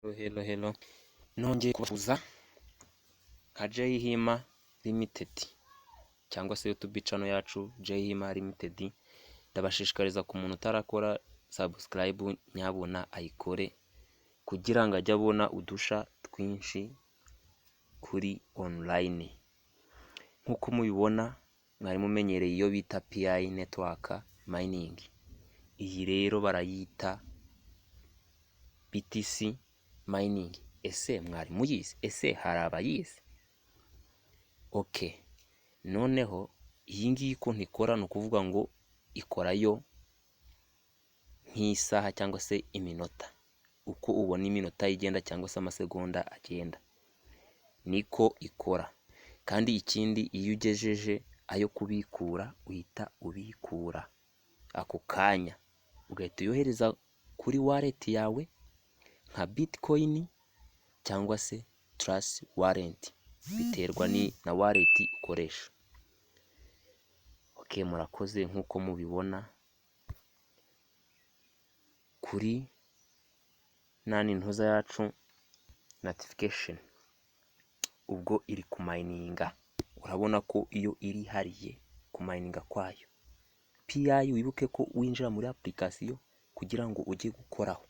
Hello, nongeye kubasuhuza nka Jay Hima Limited cyangwa se YouTube channel yacu Jay Hima Limited. Ndabashishikariza ku muntu utarakora subscribe nyabuna ayikore kugira ngo ajye abona udusha twinshi kuri online. Nkuko mubibona mwari mumenyereye iyo bita PI network mining, iyi rero barayita BTC mining. Ese mwari muyizi? Ese hari abayizi? Okay, noneho iyi ngiyi ko ntikora, ni ukuvuga ngo ikorayo nk'isaha cyangwa se iminota. Uko ubona iminota igenda cyangwa se amasegonda agenda niko ikora. Kandi ikindi, iyo ugejeje ayo kubikura uhita ubikura ako kanya, ugahita uyohereza kuri wallet yawe nka Bitcoin cyangwa se Trust wallet, biterwa na wallet ukoresha. Okay, murakoze. Nkuko mubibona kuri ntuza yacu notification, ubwo iri ku mininga. Urabona ko iyo iri hariye ku mininga kwayo. PI wibuke ko winjira muri application kugira ngo ujye gukoraho.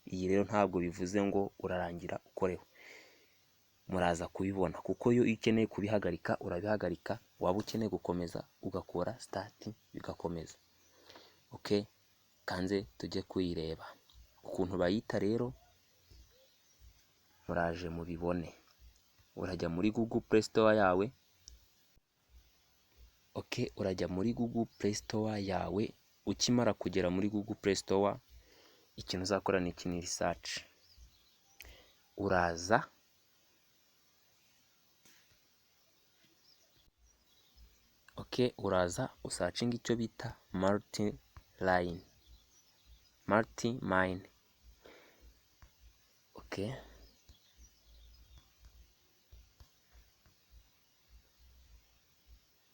Iyi rero ntabwo bivuze ngo urarangira ukoreho, muraza kubibona kuko iyo ukeneye kubihagarika urabihagarika, waba ukeneye gukomeza ugakora start bigakomeza. Okay, kanze tujye kuyireba ukuntu bayita. Rero muraje mubibone. Urajya muri Google Play Store yawe. Okay, urajya muri Google Play Store yawe. Ukimara kugera muri Google Play Store, ikintu uzakora ni iki: ni research. Uraza uraza usearching icyo bita multi mine. Okay,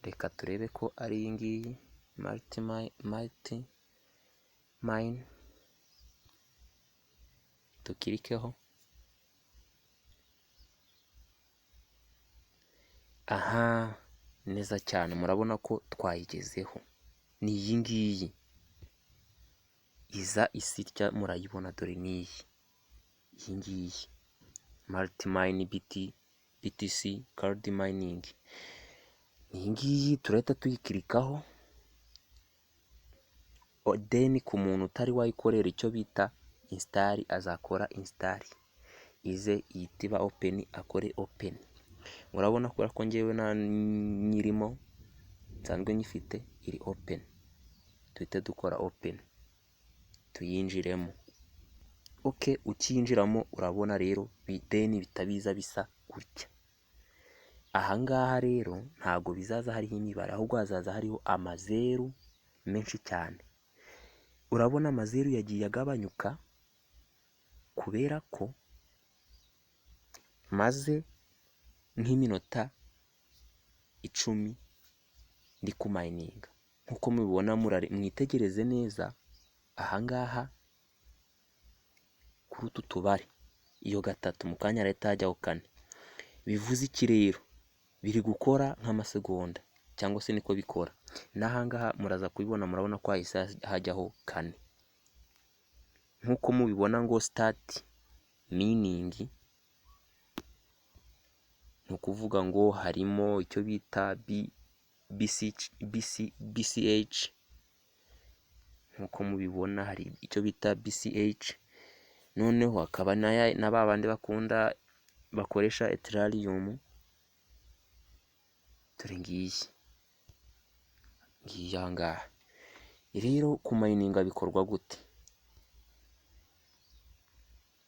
reka turebe ko ari iyi ngiyi multi mine. Tukirikeho. Aha, neza cyane, murabona ko twayigezeho. Ni iyi ngiyi iza isitya, murayibona, dore niyi. Iyi ngiyi multi mine BTC card mining. Iyi ngiyi turahita tuyikirikaho. Then ku muntu utari wayikorera icyo bita install, azakora install, ize yitiba open, akore open. Murabona ko ngewe na nyirimo nsanzwe nyifite iri open. Tuhite dukora open tuyinjiremo. Okay, ukiyinjiramo urabona rero then bitabiza bisa gutya. Ahangaha rero ntago bizaza hariho imibare, ahubwo hazaza hariho amazeru menshi cyane. Urabona amazeru yagiye agabanyuka kubera ko maze nk'iminota 10 ndi ku mininga. Nkuko mubibona, mwitegereze neza ahangaha kuri utu tubare, iyo gatatu mu kanya leta hajyaho 4. Bivuze iki rero? Biri gukora nk'amasegonda cyangwa se niko bikora. N'ahangaha muraza kubibona, murabona ko hahise hajyaho 4. Nkuko mubibona ngo start mining, ni ukuvuga ngo harimo icyo bita BCH. Nkuko mubibona hari icyo bita BCH. Noneho hakaba na babandi bakoresha Ethereum. Dore ngiyi ahangaha. Rero ku mininga bikorwa gute?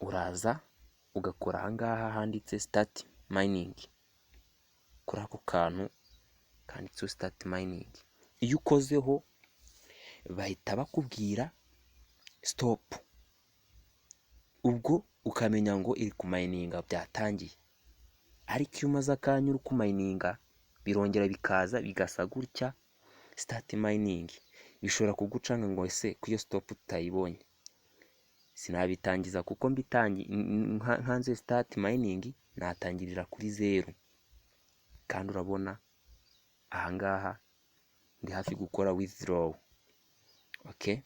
Uraza ugakora ahangaha handitse start mining, kuri ako kantu kanditseho start mining. Iyo ukozeho bahita bakubwira stop, ubwo ukamenya ngo iri ku mininga, byatangiye. Ariko iyo umaze akanya uri ku mininga, birongera bikaza bigasa gutya start mining. Bishobora kugucanga ngo ese ko iyo stop tutayibonye. sinabitangiza kuko nkanze start mining natangirira kuri 0, kandi urabona ahangaha ndi hafi gukora withdraw. Okay,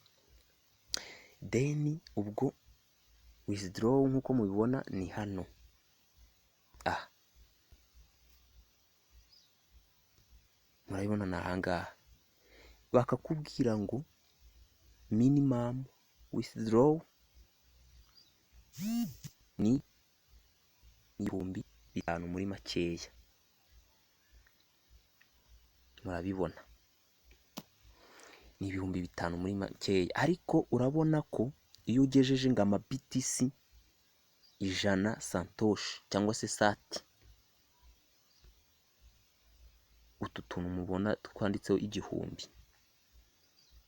then ubwo withdraw nkuko mubibona ni hano. Murabibona na ahangaha bakakubwira ngo minimum withdraw ni 5,000 muri makeya. Murabibona ni 5,000 muri makeya, ariko urabona ko iyo ugejeje ngo ama BTC 100 Satoshi cyangwa se sati, utu tuntu mubona twanditseho 1000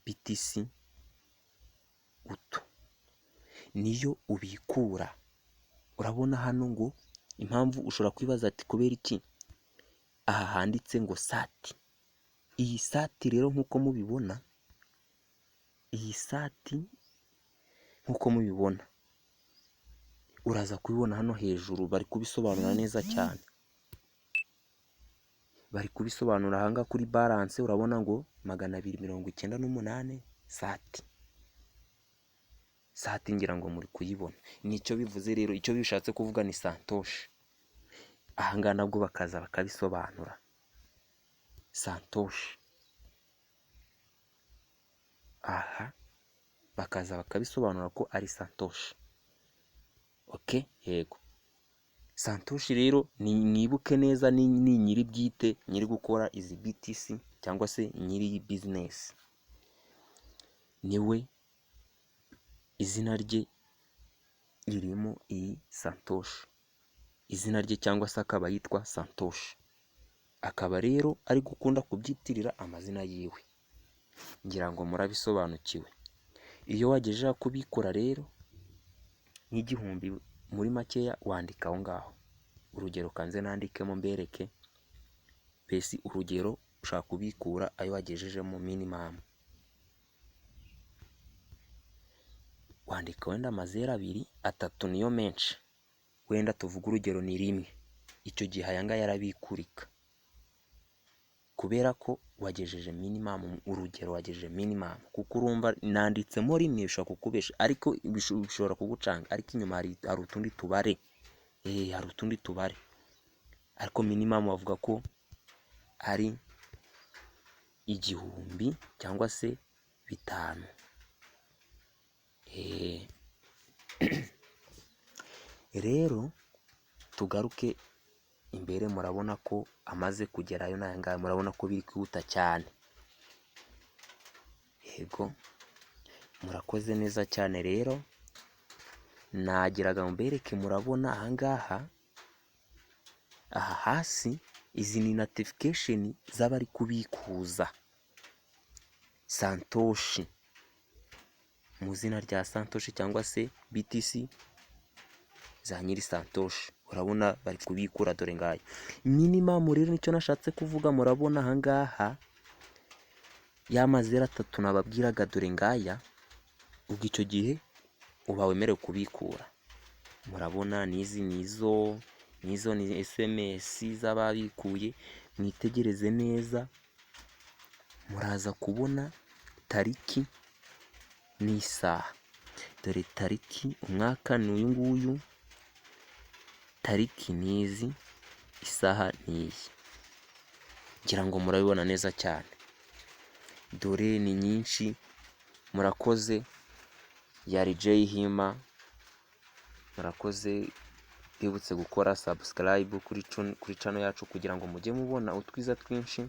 BTC, utu niyo ubikura. Urabona hano ngo impamvu ushobora kwibaza ati kubera iki aha handitse ngo sati. Iyi sati rero nkuko mubibona, iyi sati nkuko mubibona uraza kubibona hano hejuru, bari kubisobanura neza cyane. Bari kubisobanura ahanga kuri balance, urabona ngo 298 sati. Sati ngira ngo muri kuyibona, nicyo bivuze rero. Icyo bishatse kuvuga ni Satoshi. Ahanga nabwo bakaza bakabisobanura Satoshi. Aha bakaza bakabisobanura ko ari Satoshi. Okay, yego. Satoshi rero ni mwibuke neza, ni nyiri bwite, nyiri gukora izi BTC cyangwa se nyiri business, niwe izina rye ririmo iyi Satoshi. Izina rye cyangwa se akaba yitwa Satoshi, akaba rero ari gukunda kubyitirira amazina yiwe. Ngira ngo murabisobanukiwe. Iyo wagejeje kubikora rero nk'igihumbi muri makeya, wandika aho ngaho urugero. Kanze nandikemo mbereke pesi urugero ushaka kubikura ayo wagejejemo minimum. Wandika wenda 0, 3 niyo menshi, wenda tuvuga urugero ni 1. Icyo gihe ayanga yarabikurika kubera ko wagejeje minimum. Urugero wagejeje minimum, kuko urumva nanditsemo 1 bishobora kukubesha, ariko bishobora kugucanga, ariko inyuma hari utundi tubare. Hari utundi tubare, ariko minimum bavuga ko ari 1000 cyangwa se 5. Rero tugaruke imbere. Murabona ko amaze kugerayo n'ayangaya, murabona ko biri kwihuta cyane. Yego, murakoze neza cyane. Rero nagiraga mbereke, murabona ahangaha, aha hasi izi ni notification z'abari kubikuza Satoshi mu zina rya Satoshi cyangwa se BTC za nyiri Satoshi. Urabona bari kubikura, dore ngayo minimum. Rero nicyo nashatse kuvuga. Murabona ahangaha ya 3 nababwiraga, dore ngaya. Ubwo icyo gihe uba wemerewe kubikura. Murabona nizi nizo ni SMS z'ababikuye. Mwitegereze neza, muraza kubona tariki n'isaha. Dore tariki, umwaka ni uyu nguyu, tariki nizi, isaha niyi. Ngira ngo murabibona neza cyane. Dore ni nyinshi. Murakoze. Yari Jay Hima. Murakoze. Twibutse gukora subscribe kuri channel yacu kugira ngo mujye mubona utwiza twinshi.